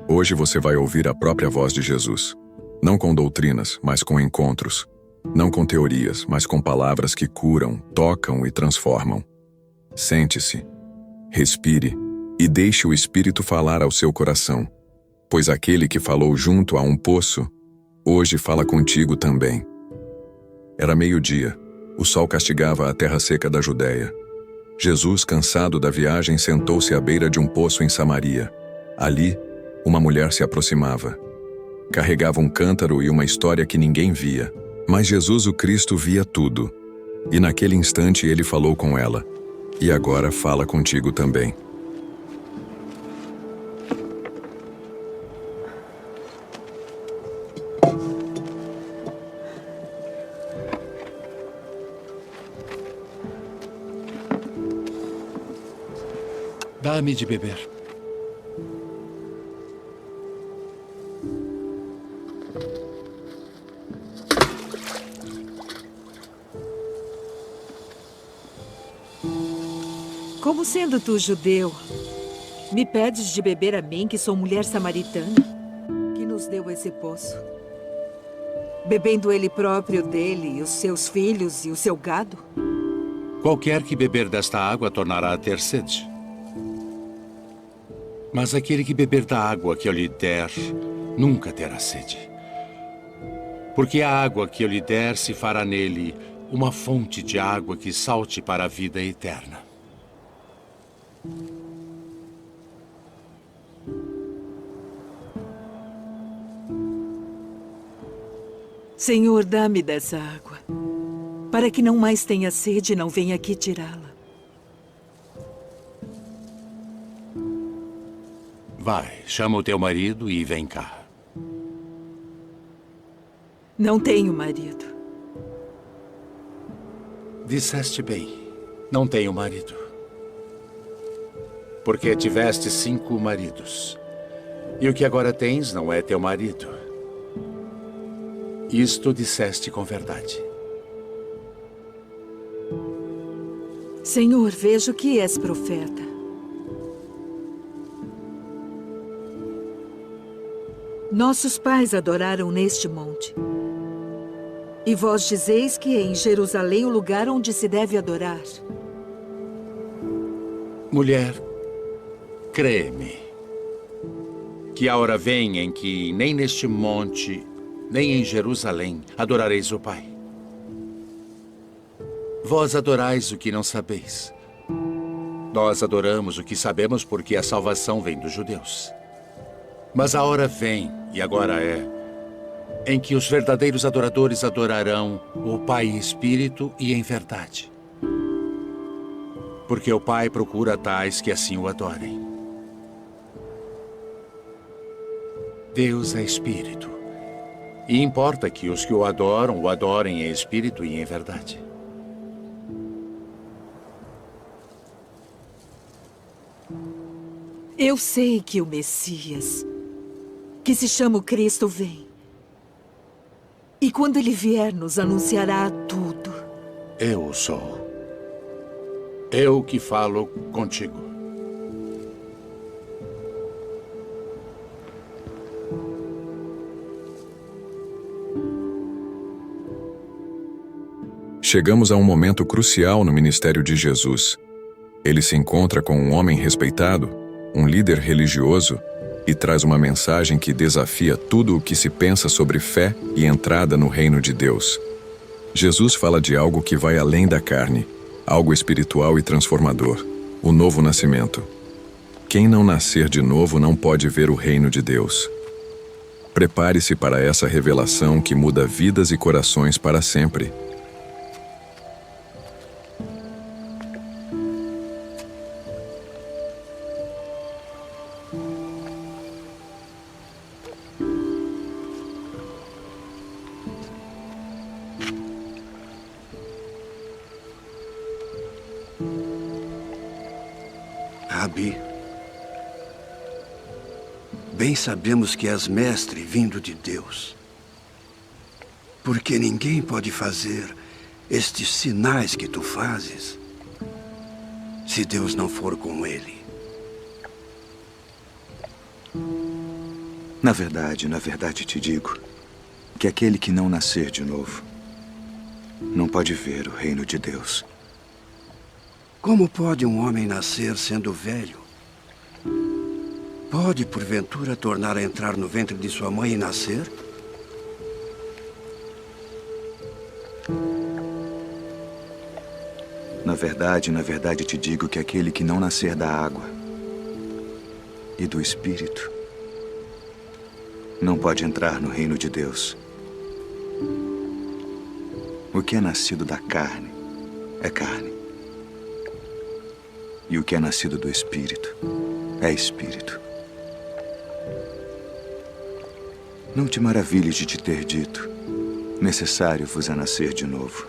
Hoje você vai ouvir a própria voz de Jesus. Não com doutrinas, mas com encontros. Não com teorias, mas com palavras que curam, tocam e transformam. Sente-se, respire e deixe o Espírito falar ao seu coração, pois aquele que falou junto a um poço, hoje fala contigo também. Era meio-dia, o sol castigava a terra seca da Judéia. Jesus, cansado da viagem, sentou-se à beira de um poço em Samaria. Ali, uma mulher se aproximava. Carregava um cântaro e uma história que ninguém via. Mas Jesus, o Cristo, via tudo. E naquele instante ele falou com ela. E agora fala contigo também. Dá-me de beber. Como sendo tu judeu, me pedes de beber a mim, que sou mulher samaritana, que nos deu esse poço? Bebendo ele próprio dele, os seus filhos e o seu gado? Qualquer que beber desta água tornará a ter sede. Mas aquele que beber da água que eu lhe der, nunca terá sede. Porque a água que eu lhe der se fará nele uma fonte de água que salte para a vida eterna. Senhor, dá-me dessa água, para que não mais tenha sede e não venha aqui tirá-la. Vai, chama o teu marido e vem cá. Não tenho marido. Disseste bem, não tenho marido. Porque tiveste 5 maridos. E o que agora tens não é teu marido. Isto disseste com verdade. Senhor, vejo que és profeta. Nossos pais adoraram neste monte. E vós dizeis que é em Jerusalém o lugar onde se deve adorar. Mulher, crê-me, que a hora vem em que nem neste monte, nem em Jerusalém adorareis o Pai. Vós adorais o que não sabeis. Nós adoramos o que sabemos porque a salvação vem dos judeus. Mas a hora vem, e agora é, em que os verdadeiros adoradores adorarão o Pai em espírito e em verdade. Porque o Pai procura tais que assim o adorem. Deus é espírito. E importa que os que o adorem em espírito e em verdade. Eu sei que o Messias, que se chama o Cristo, vem. E quando ele vier, nos anunciará tudo. Eu sou. Eu que falo contigo. Chegamos a um momento crucial no ministério de Jesus. Ele se encontra com um homem respeitado, um líder religioso, e traz uma mensagem que desafia tudo o que se pensa sobre fé e entrada no reino de Deus. Jesus fala de algo que vai além da carne, algo espiritual e transformador, o novo nascimento. Quem não nascer de novo não pode ver o reino de Deus. Prepare-se para essa revelação que muda vidas e corações para sempre. Rabi, bem sabemos que és mestre vindo de Deus. Porque ninguém pode fazer estes sinais que tu fazes se Deus não for com ele. Na verdade te digo que aquele que não nascer de novo não pode ver o reino de Deus. Como pode um homem nascer sendo velho? Pode, porventura, tornar a entrar no ventre de sua mãe e nascer? Na verdade te digo que aquele que não nascer da água e do Espírito não pode entrar no reino de Deus. O que é nascido da carne é carne. E o que é nascido do Espírito é Espírito. Não te maravilhes de te ter dito: necessário vos é nascer de novo.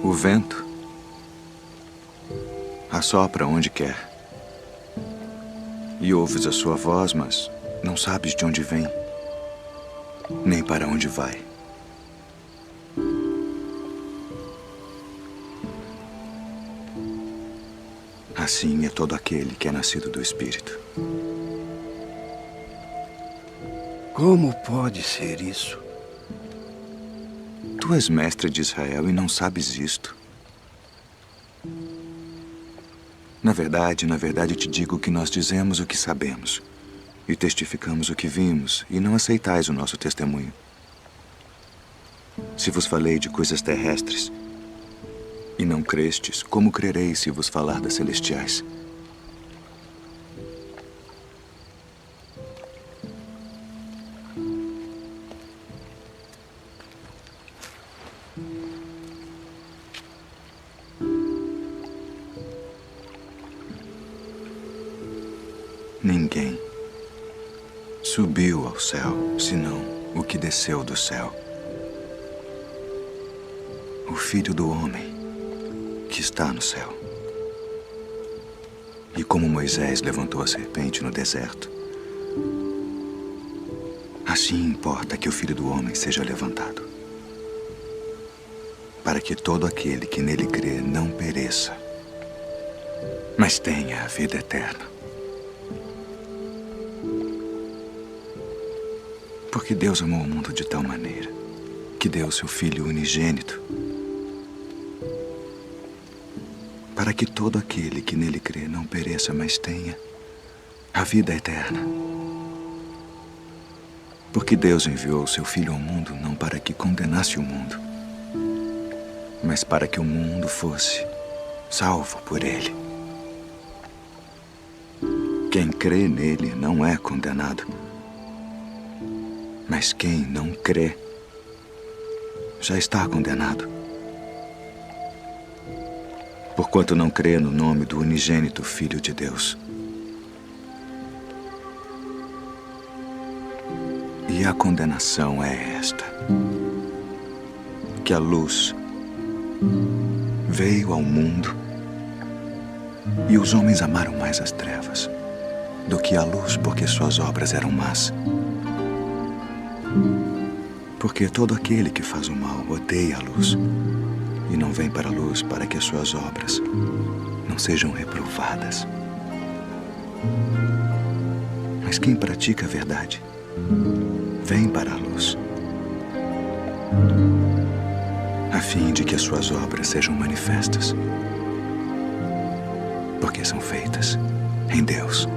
O vento assopra onde quer. E ouves a sua voz, mas não sabes de onde vem, nem para onde vai. Assim é todo aquele que é nascido do Espírito. Como pode ser isso? Tu és mestre de Israel e não sabes isto. Na verdade te digo que nós dizemos o que sabemos e testificamos o que vimos, e não aceitais o nosso testemunho. Se vos falei de coisas terrestres e não crestes, como crereis se vos falar das celestiais? Ninguém subiu ao céu, senão o que desceu do céu. O Filho do Homem que está no céu. E como Moisés levantou a serpente no deserto, assim importa que o Filho do Homem seja levantado, para que todo aquele que nele crê não pereça, mas tenha a vida eterna. Porque Deus amou o mundo de tal maneira que deu seu Filho unigênito, para que todo aquele que nele crê não pereça, mas tenha a vida eterna. Porque Deus enviou o seu Filho ao mundo não para que condenasse o mundo, mas para que o mundo fosse salvo por ele. Quem crê nele não é condenado, mas quem não crê já está condenado, porquanto não crê no nome do unigênito Filho de Deus. E a condenação é esta: que a luz veio ao mundo e os homens amaram mais as trevas do que a luz, porque suas obras eram más. Porque todo aquele que faz o mal odeia a luz e não vem para a luz, para que as suas obras não sejam reprovadas. Mas quem pratica a verdade vem para a luz, a fim de que as suas obras sejam manifestas, porque são feitas em Deus.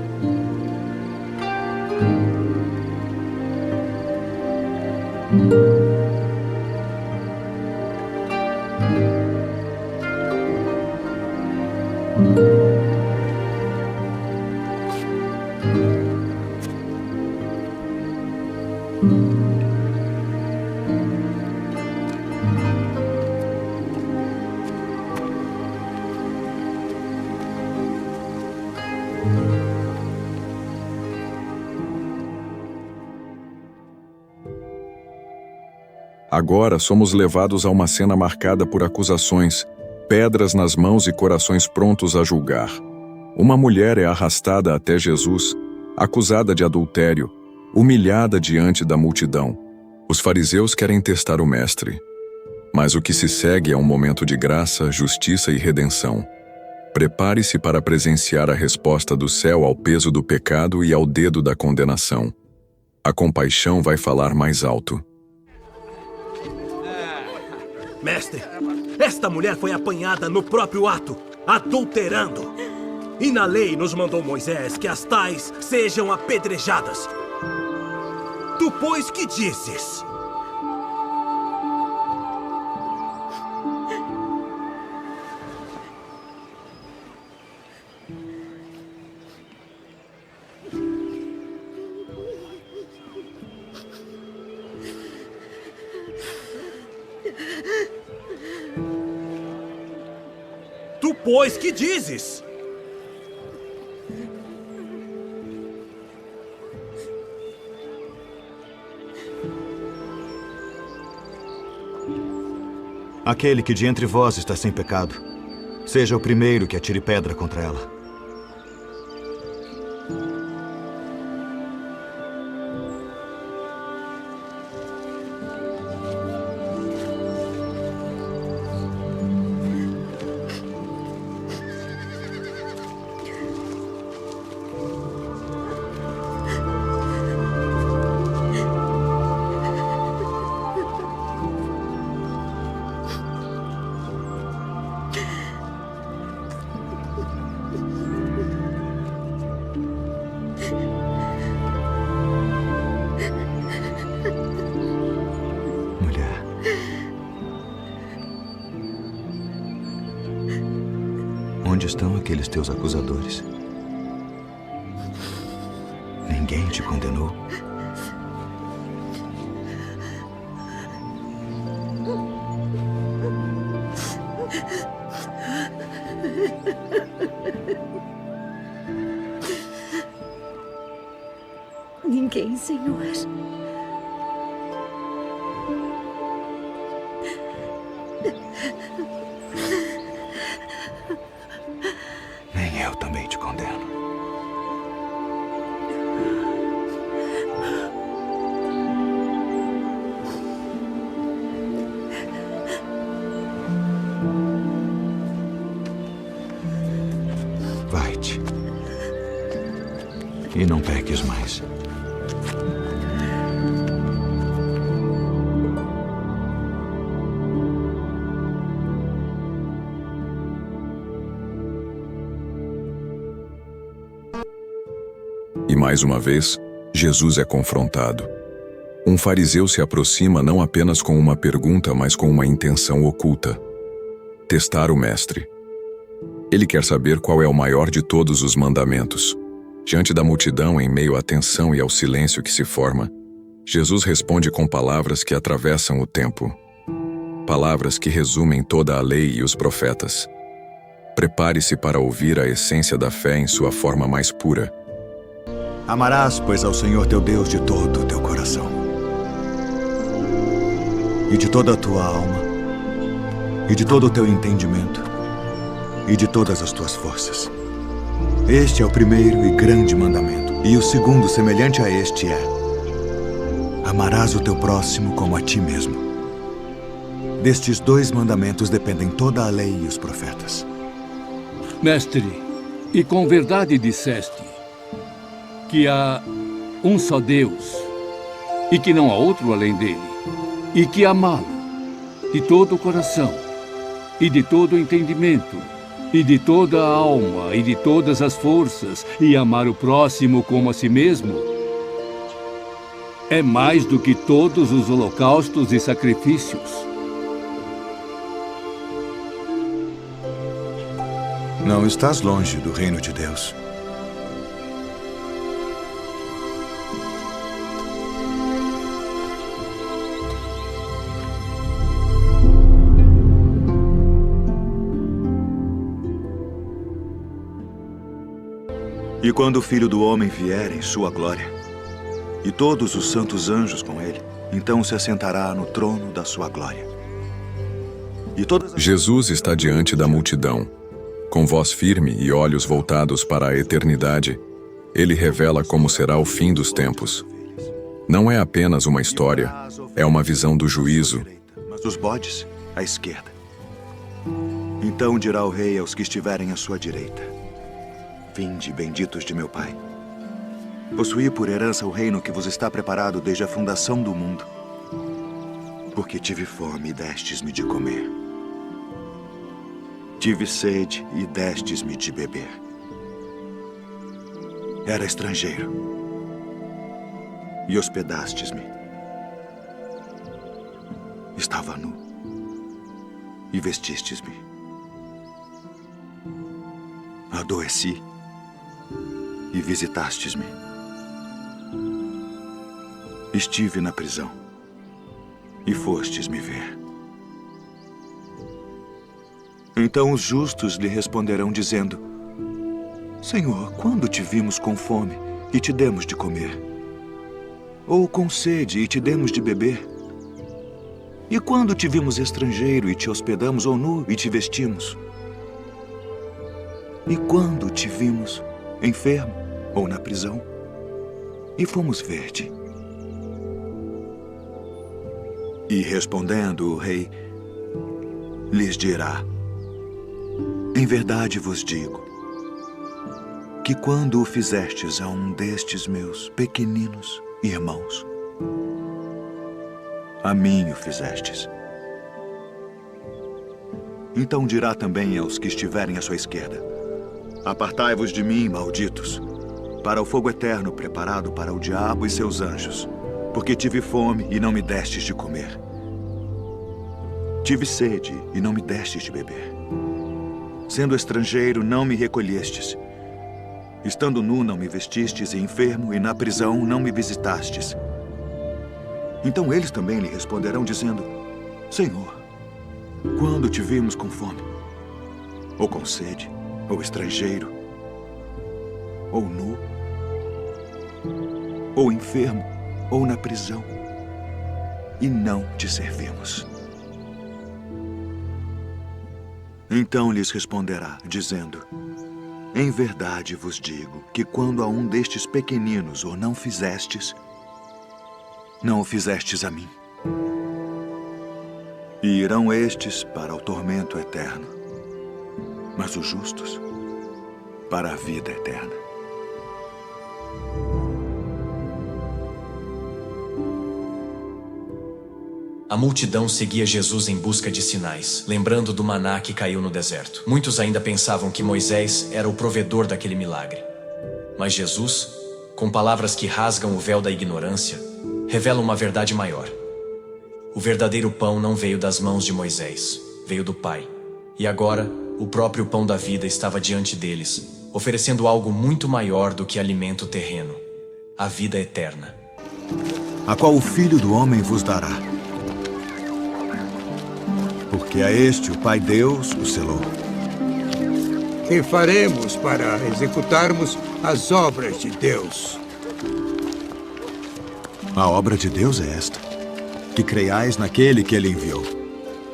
Agora somos levados a uma cena marcada por acusações, pedras nas mãos e corações prontos a julgar. Uma mulher é arrastada até Jesus, acusada de adultério, humilhada diante da multidão. Os fariseus querem testar o Mestre, mas o que se segue é um momento de graça, justiça e redenção. Prepare-se para presenciar a resposta do céu ao peso do pecado e ao dedo da condenação. A compaixão vai falar mais alto. Mestre, esta mulher foi apanhada no próprio ato, adulterando. E na lei nos mandou Moisés que as tais sejam apedrejadas. Tu, pois, que dizes? Tu, pois, que dizes? Aquele que de entre vós está sem pecado, seja o primeiro que atire pedra contra ela. Onde estão aqueles teus acusadores? Ninguém te condenou? Ninguém, Senhor. Nem eu também te condeno. Vai-te. E não peques mais. E mais uma vez, Jesus é confrontado. Um fariseu se aproxima não apenas com uma pergunta, mas com uma intenção oculta: testar o Mestre. Ele quer saber qual é o maior de todos os mandamentos. Diante da multidão, em meio à tensão e ao silêncio que se forma, Jesus responde com palavras que atravessam o tempo. Palavras que resumem toda a lei e os profetas. Prepare-se para ouvir a essência da fé em sua forma mais pura. Amarás, pois, ao Senhor teu Deus de todo o teu coração, e de toda a tua alma, e de todo o teu entendimento, e de todas as tuas forças. Este é o primeiro e grande mandamento. E o segundo, semelhante a este, é: amarás o teu próximo como a ti mesmo. Destes dois mandamentos dependem toda a lei e os profetas. Mestre, e com verdade disseste que há um só Deus, e que não há outro além dele, e que amá-lo de todo o coração, e de todo o entendimento, e de toda a alma, e de todas as forças, e amar o próximo como a si mesmo, é mais do que todos os holocaustos e sacrifícios. Não estás longe do reino de Deus. E quando o Filho do Homem vier em sua glória, e todos os santos anjos com ele, então se assentará no trono da sua glória. E Jesus está diante da multidão. Com voz firme e olhos voltados para a eternidade, ele revela como será o fim dos tempos. Não é apenas uma história, É uma visão do juízo. Mas os bodes à esquerda. Então dirá o rei aos que estiverem à sua direita: Vinde, benditos de meu Pai. Possuí por herança o reino que vos está preparado desde a fundação do mundo. Porque tive fome e destes-me de comer. Tive sede e destes-me de beber. Era estrangeiro e hospedastes-me. Estava nu e vestistes-me. Adoeci e visitastes-me. Estive na prisão e fostes me ver. Então os justos lhe responderão dizendo: Senhor, quando te vimos com fome e te demos de comer? Ou com sede e te demos de beber? E quando te vimos estrangeiro e te hospedamos, ou nu e te vestimos? E quando te vimos enfermo ou na prisão e fomos ver-te? E respondendo o rei, lhes dirá: Em verdade vos digo, que quando o fizestes a um destes meus pequeninos irmãos, a mim o fizestes. Então dirá também aos que estiverem à sua esquerda: Apartai-vos de mim, malditos, para o fogo eterno preparado para o diabo e seus anjos, porque tive fome e não me destes de comer. Tive sede e não me destes de beber. Sendo estrangeiro, não me recolhestes. Estando nu, não me vestistes, e enfermo, e na prisão, não me visitastes. Então eles também lhe responderão, dizendo: Senhor, quando te vimos com fome, ou com sede, ou estrangeiro, ou nu, ou enfermo, ou na prisão, e não te servimos? Então lhes responderá, dizendo: Em verdade vos digo que quando a um destes pequeninos o não fizestes, não o fizestes a mim. E irão estes para o tormento eterno, mas os justos para a vida eterna. A multidão seguia Jesus em busca de sinais, lembrando do maná que caiu no deserto. Muitos ainda pensavam que Moisés era o provedor daquele milagre. Mas Jesus, com palavras que rasgam o véu da ignorância, revela uma verdade maior. O verdadeiro pão não veio das mãos de Moisés, veio do Pai. E agora, o próprio pão da vida estava diante deles, oferecendo algo muito maior do que alimento terreno, a vida eterna. A qual o Filho do Homem vos dará. Porque a este o Pai Deus o selou. Que faremos para executarmos as obras de Deus? A obra de Deus é esta: que creiais naquele que ele enviou.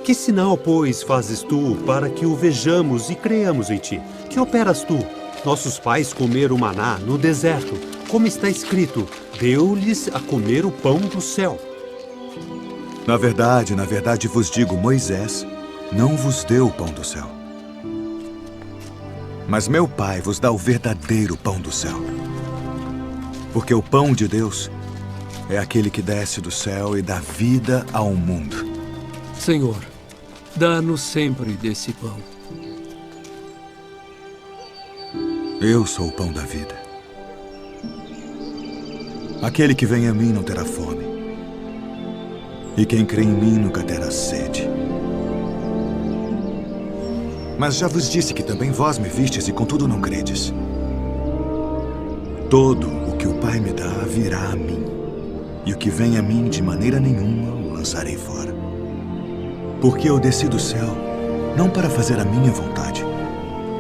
Que sinal, pois, fazes tu para que o vejamos e creiamos em ti? Que operas tu? Nossos pais comeram maná no deserto, como está escrito: deu-lhes a comer o pão do céu. Na verdade vos digo, Moisés não vos deu o pão do céu. Mas meu Pai vos dá o verdadeiro pão do céu. Porque o pão de Deus é aquele que desce do céu e dá vida ao mundo. Senhor, dá-nos sempre desse pão. Eu sou o pão da vida. Aquele que vem a mim não terá fome. E quem crê em mim nunca terá sede. Mas já vos disse que também vós me vistes e contudo não credes. Todo o que o Pai me dá virá a mim. E o que vem a mim de maneira nenhuma o lançarei fora. Porque eu desci do céu, não para fazer a minha vontade,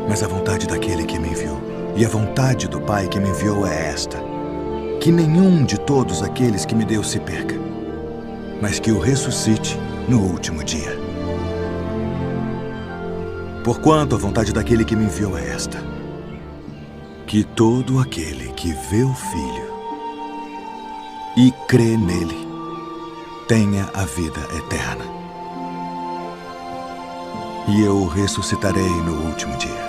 mas a vontade daquele que me enviou. E a vontade do Pai que me enviou é esta: que nenhum de todos aqueles que me deu se perca, mas que o ressuscite no último dia. Porquanto a vontade daquele que me enviou é esta: que todo aquele que vê o Filho e crê nele tenha a vida eterna. E eu o ressuscitarei no último dia.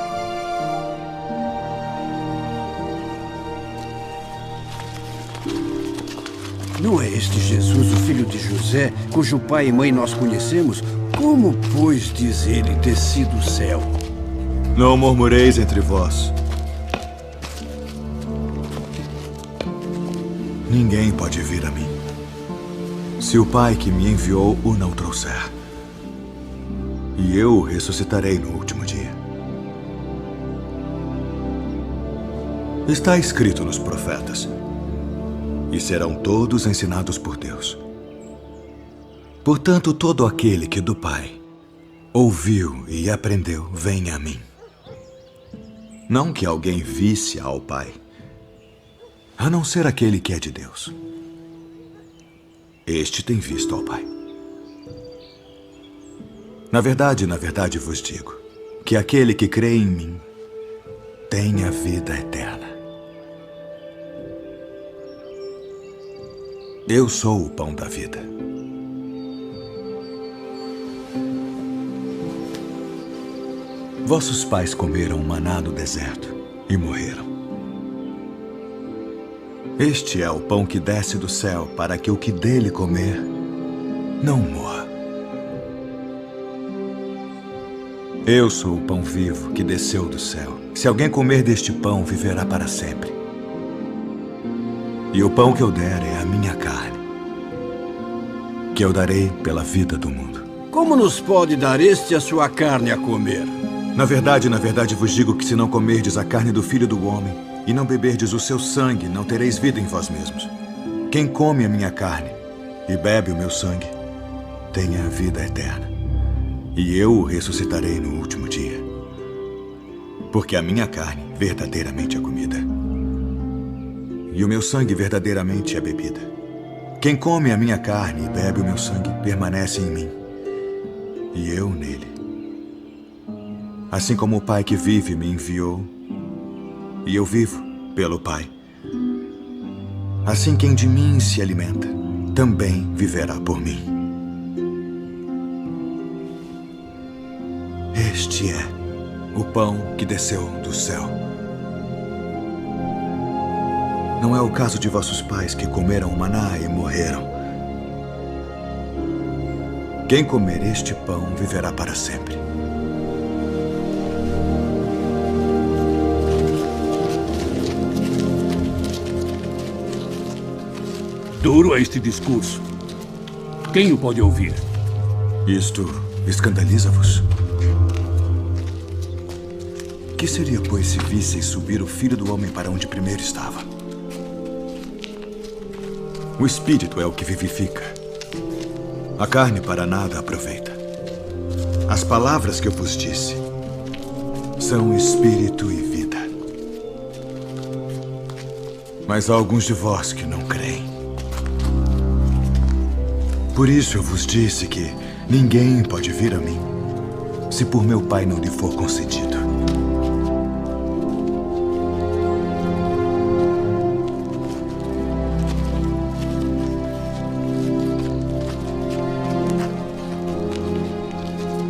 Não é este Jesus, o filho de José, cujo pai e mãe nós conhecemos? Como, pois, diz ele, desci do céu? Não murmureis entre vós. Ninguém pode vir a mim, se o Pai que me enviou o não trouxer. E eu o ressuscitarei no último dia. Está escrito nos profetas: e serão todos ensinados por Deus. Portanto, todo aquele que do Pai ouviu e aprendeu, vem a mim. Não que alguém visse ao Pai, a não ser aquele que é de Deus. Este tem visto ao Pai. Na verdade vos digo que aquele que crê em mim tem a vida eterna. Eu sou o pão da vida. Vossos pais comeram maná no deserto e morreram. Este é o pão que desce do céu, para que o que dele comer não morra. Eu sou o pão vivo que desceu do céu. Se alguém comer deste pão, viverá para sempre. E o pão que eu der é a minha carne, que eu darei pela vida do mundo. Como nos pode dar este a sua carne a comer? Na verdade vos digo que se não comerdes a carne do Filho do Homem e não beberdes o seu sangue, não tereis vida em vós mesmos. Quem come a minha carne e bebe o meu sangue, tem a vida eterna. E eu o ressuscitarei no último dia. Porque a minha carne verdadeiramente é comida, e o meu sangue verdadeiramente é bebida. Quem come a minha carne e bebe o meu sangue permanece em mim, e eu nele. Assim como o Pai que vive me enviou, e eu vivo pelo Pai, assim quem de mim se alimenta também viverá por mim. Este é o pão que desceu do céu. Não é o caso de vossos pais que comeram o maná e morreram. Quem comer este pão viverá para sempre. Duro é este discurso. Quem o pode ouvir? Isto escandaliza-vos? Que seria, pois, se visseis subir o Filho do Homem para onde primeiro estava? O Espírito é o que vivifica. A carne para nada aproveita. As palavras que eu vos disse são Espírito e vida. Mas há alguns de vós que não creem. Por isso eu vos disse que ninguém pode vir a mim se por meu Pai não lhe for concedido.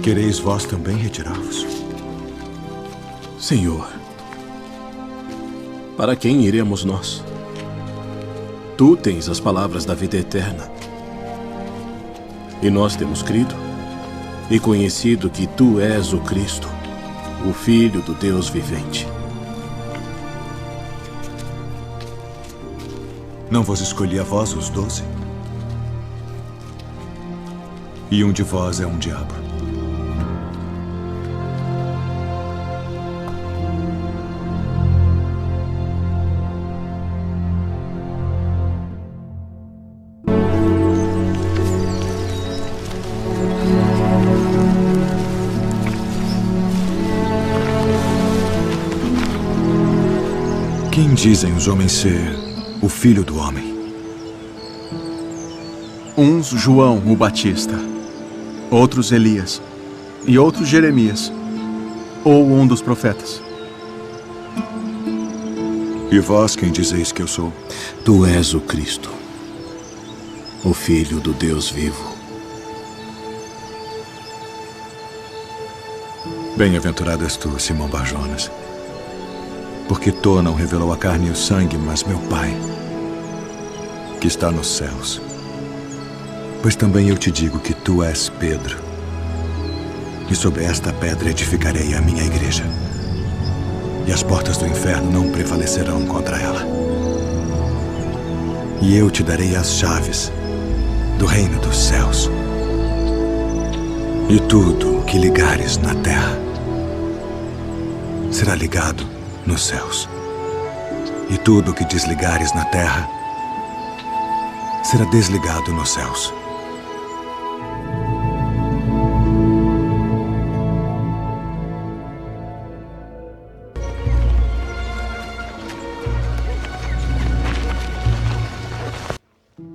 Quereis vós também retirar-vos? Senhor, para quem iremos nós? Tu tens as palavras da vida eterna. E nós temos crido e conhecido que tu és o Cristo, o Filho do Deus vivente. Não vos escolhi a vós os 12? E um de vós é um diabo. Quem dizem os homens ser o Filho do Homem? Uns João o Batista, outros Elias, e outros Jeremias, ou um dos profetas. E vós quem dizeis que eu sou? Tu és o Cristo. o Filho do Deus vivo. Bem-aventurado és tu, Simão Bar-Jonas, porque tu não revelou a carne e o sangue, mas meu Pai, que está nos céus. Pois também eu te digo que tu és Pedro, e sobre esta pedra edificarei a minha igreja, e as portas do inferno não prevalecerão contra ela. E eu te darei as chaves do reino dos céus. E tudo o que ligares na terra será ligado nos céus. E tudo o que desligares na terra será desligado nos céus.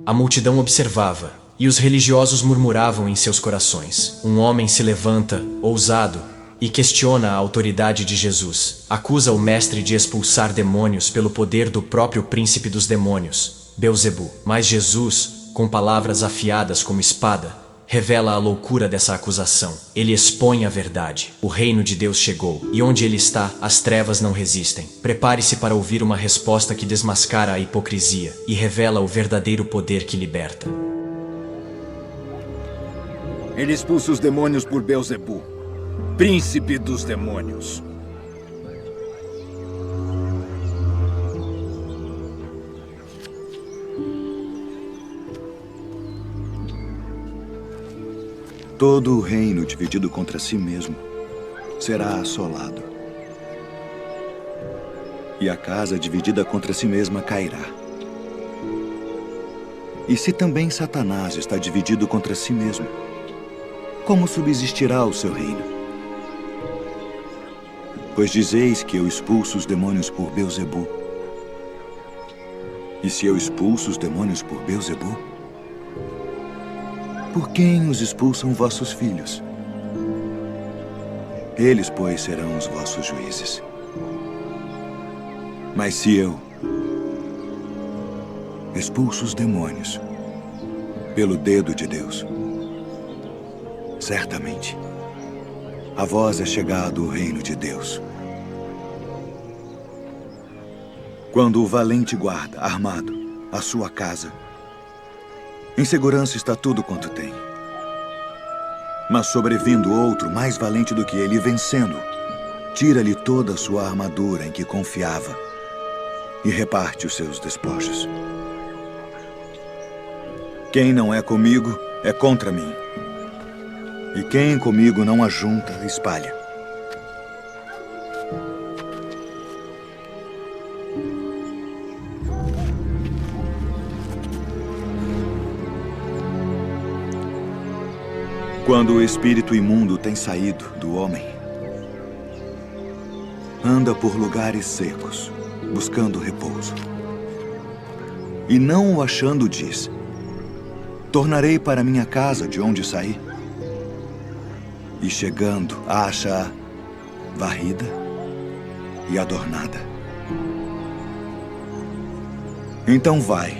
A multidão observava, e os religiosos murmuravam em seus corações. Um homem se levanta, ousado, e questiona a autoridade de Jesus. Acusa o mestre de expulsar demônios pelo poder do próprio príncipe dos demônios, Beelzebu. Mas Jesus, com palavras afiadas como espada, revela a loucura dessa acusação. Ele expõe a verdade. O reino de Deus chegou, e onde ele está, as trevas não resistem. Prepare-se para ouvir uma resposta que desmascara a hipocrisia e revela o verdadeiro poder que liberta. Ele expulsa os demônios por Beelzebu, príncipe dos demônios. Todo o reino dividido contra si mesmo será assolado. E a casa dividida contra si mesma cairá. E se também Satanás está dividido contra si mesmo, como subsistirá o seu reino? Pois dizeis que eu expulso os demônios por Beelzebu. E se eu expulso os demônios por Beelzebu, por quem os expulsam vossos filhos? Eles, pois, serão os vossos juízes. Mas se eu expulso os demônios pelo dedo de Deus, certamente a vós é chegado o reino de Deus. Quando o valente guarda, armado, a sua casa, em segurança está tudo quanto tem. Mas sobrevindo outro, mais valente do que ele, vencendo, tira-lhe toda a sua armadura em que confiava e reparte os seus despojos. Quem não é comigo é contra mim. E quem comigo não ajunta, espalha. Quando o espírito imundo tem saído do homem, anda por lugares secos, buscando repouso. E não o achando, diz: tornarei para minha casa de onde saí. E chegando, acha-a varrida e adornada. Então vai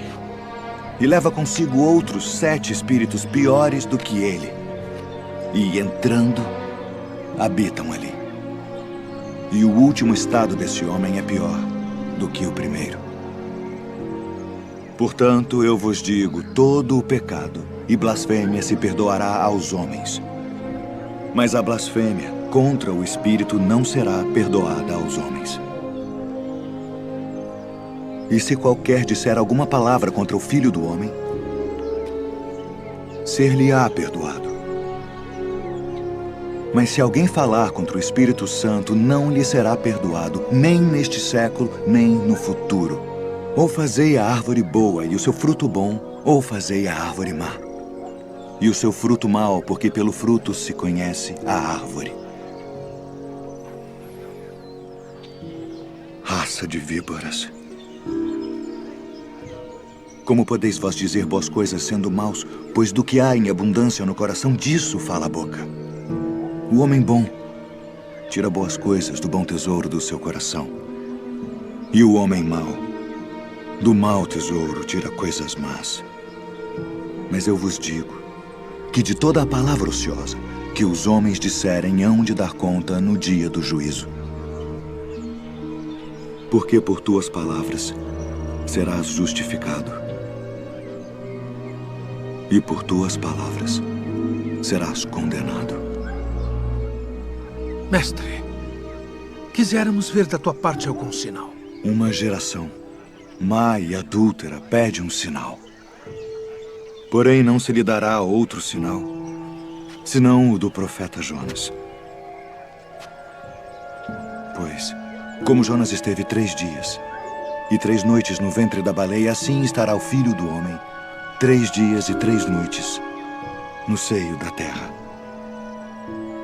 e leva consigo outros 7 espíritos piores do que ele. E, entrando, habitam ali. E o último estado desse homem é pior do que o primeiro. Portanto, eu vos digo, todo o pecado e blasfêmia se perdoará aos homens. Mas a blasfêmia contra o Espírito não será perdoada aos homens. E se qualquer disser alguma palavra contra o Filho do Homem, ser-lhe-á perdoado. Mas se alguém falar contra o Espírito Santo, não lhe será perdoado, nem neste século, nem no futuro. Ou fazei a árvore boa e o seu fruto bom, ou fazei a árvore má. E o seu fruto mau, porque pelo fruto se conhece a árvore. Raça de víboras. Como podeis vós dizer boas coisas sendo maus? Pois do que há em abundância no coração, disso fala a boca. O homem bom tira boas coisas do bom tesouro do seu coração. E o homem mau, do mau tesouro, tira coisas más. Mas eu vos digo que de toda a palavra ociosa que os homens disserem hão de dar conta no dia do juízo. Porque por tuas palavras serás justificado, e por tuas palavras serás condenado. Mestre, quiséramos ver da tua parte algum sinal. Uma geração má e adúltera pede um sinal. Porém, não se lhe dará outro sinal, senão o do profeta Jonas. Pois, como Jonas esteve 3 dias e 3 noites no ventre da baleia, assim estará o Filho do Homem 3 dias e 3 noites no seio da terra.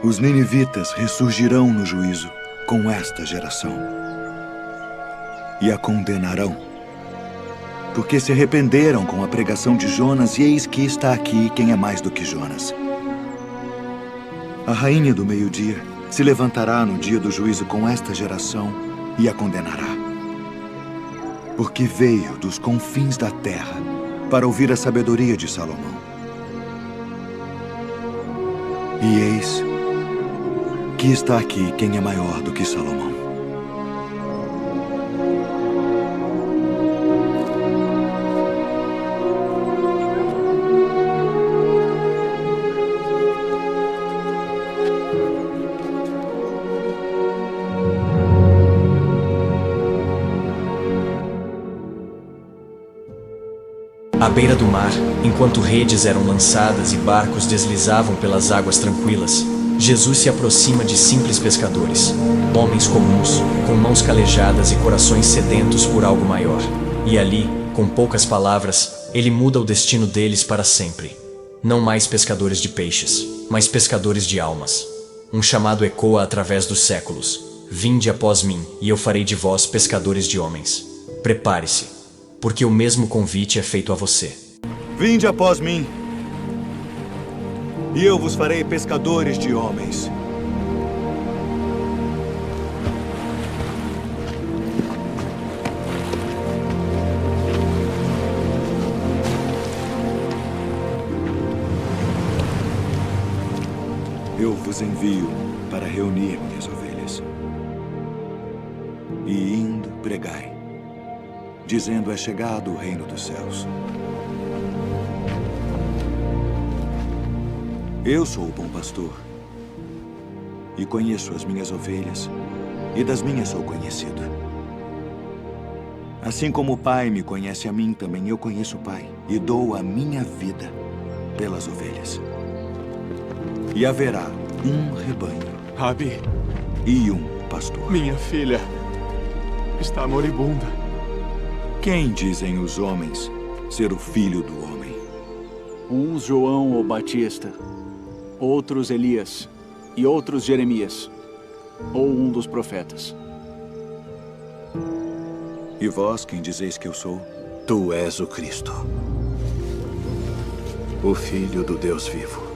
Os ninivitas ressurgirão no juízo com esta geração e a condenarão, porque se arrependeram com a pregação de Jonas, e eis que está aqui quem é mais do que Jonas. A rainha do meio-dia se levantará no dia do juízo com esta geração e a condenará, porque veio dos confins da terra para ouvir a sabedoria de Salomão. E eis que está aqui quem é maior do que Salomão. À beira do mar, enquanto redes eram lançadas e barcos deslizavam pelas águas tranquilas, Jesus se aproxima de simples pescadores, homens comuns, com mãos calejadas e corações sedentos por algo maior. E ali, com poucas palavras, ele muda o destino deles para sempre. Não mais pescadores de peixes, mas pescadores de almas. Um chamado ecoa através dos séculos: vinde após mim, e eu farei de vós pescadores de homens. Prepare-se, porque o mesmo convite é feito a você. Vinde após mim, e eu vos farei pescadores de homens. Eu vos envio para reunir minhas ovelhas. E indo, pregai, dizendo: é chegado o reino dos céus. Eu sou o bom pastor, e conheço as minhas ovelhas, e das minhas sou conhecido. Assim como o Pai me conhece a mim, também eu conheço o Pai, e dou a minha vida pelas ovelhas. E haverá um rebanho, Rabi, e um pastor. minha filha está moribunda. Quem dizem os homens ser o filho do homem? Uns João o Batista, outros Elias, e outros Jeremias, ou um dos profetas. E vós, quem dizeis que eu sou? Tu és o Cristo, o Filho do Deus vivo.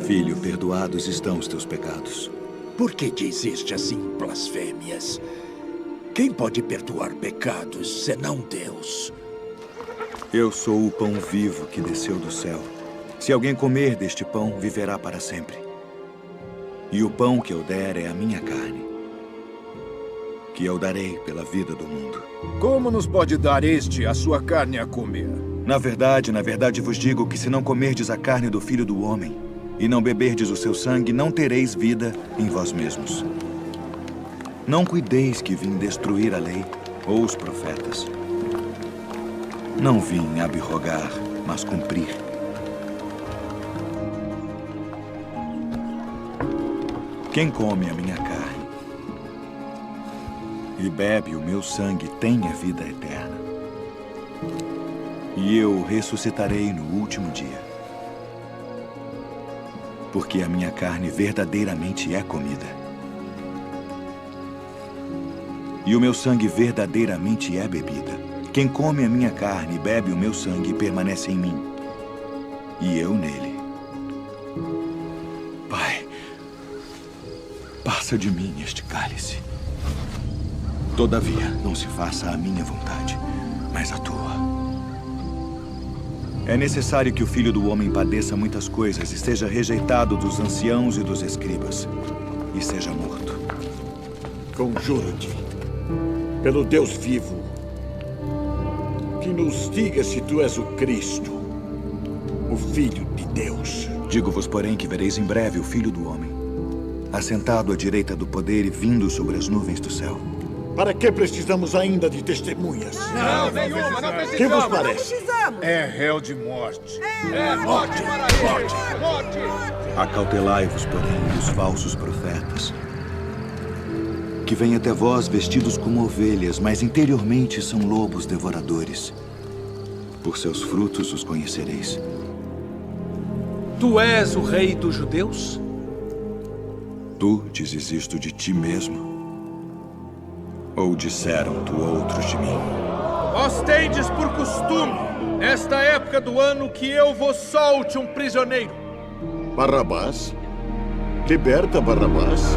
Filho, perdoados estão os teus pecados. Por que dizeste assim blasfêmias? Quem pode perdoar pecados senão Deus? Eu sou o pão vivo que desceu do céu. Se alguém comer deste pão, viverá para sempre. E o pão que eu der é a minha carne, que eu darei pela vida do mundo. Como nos pode dar este a sua carne a comer? Na verdade vos digo que se não comerdes a carne do Filho do Homem e não beberdes o seu sangue, não tereis vida em vós mesmos. Não cuideis que vim destruir a lei ou os profetas. Não vim abrogar, mas cumprir. Quem come a minha carne e bebe o meu sangue tem a vida eterna. E eu ressuscitarei no último dia. Porque a minha carne verdadeiramente é comida. E o meu sangue verdadeiramente é bebida. Quem come a minha carne e bebe o meu sangue permanece em mim, e eu nele. Pai, passa de mim este cálice. Todavia, não se faça a minha vontade, mas a tua. É necessário que o Filho do Homem padeça muitas coisas e seja rejeitado dos anciãos e dos escribas, e seja morto. Conjuro-te, pelo Deus vivo, que nos diga se tu és o Cristo, o Filho de Deus. Digo-vos, porém, que vereis em breve o Filho do Homem, assentado à direita do poder e vindo sobre as nuvens do céu. Para que precisamos ainda de testemunhas? Não precisamos. Que vos parece? É réu de morte. Morte. Acautelai-vos, porém, dos falsos profetas, que vêm até vós vestidos como ovelhas, mas interiormente são lobos devoradores. Por seus frutos os conhecereis. Tu és o rei dos judeus? Tu dizes isto de ti mesmo? Ou disseram-te outros de mim? Vós tendes por costume, nesta época do ano, que eu vos solte um prisioneiro. Barrabás? Liberta Barrabás.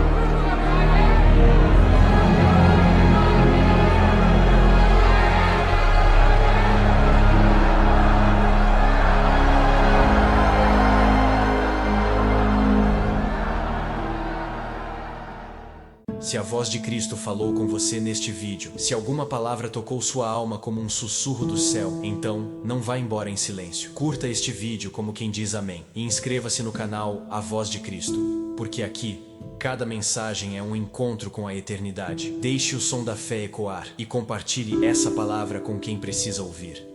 Se a voz de Cristo falou com você neste vídeo, se alguma palavra tocou sua alma como um sussurro do céu, então não vá embora em silêncio. Curta este vídeo como quem diz amém e inscreva-se no canal A Voz de Cristo, porque aqui cada mensagem é um encontro com a eternidade. Deixe o som da fé ecoar e compartilhe essa palavra com quem precisa ouvir.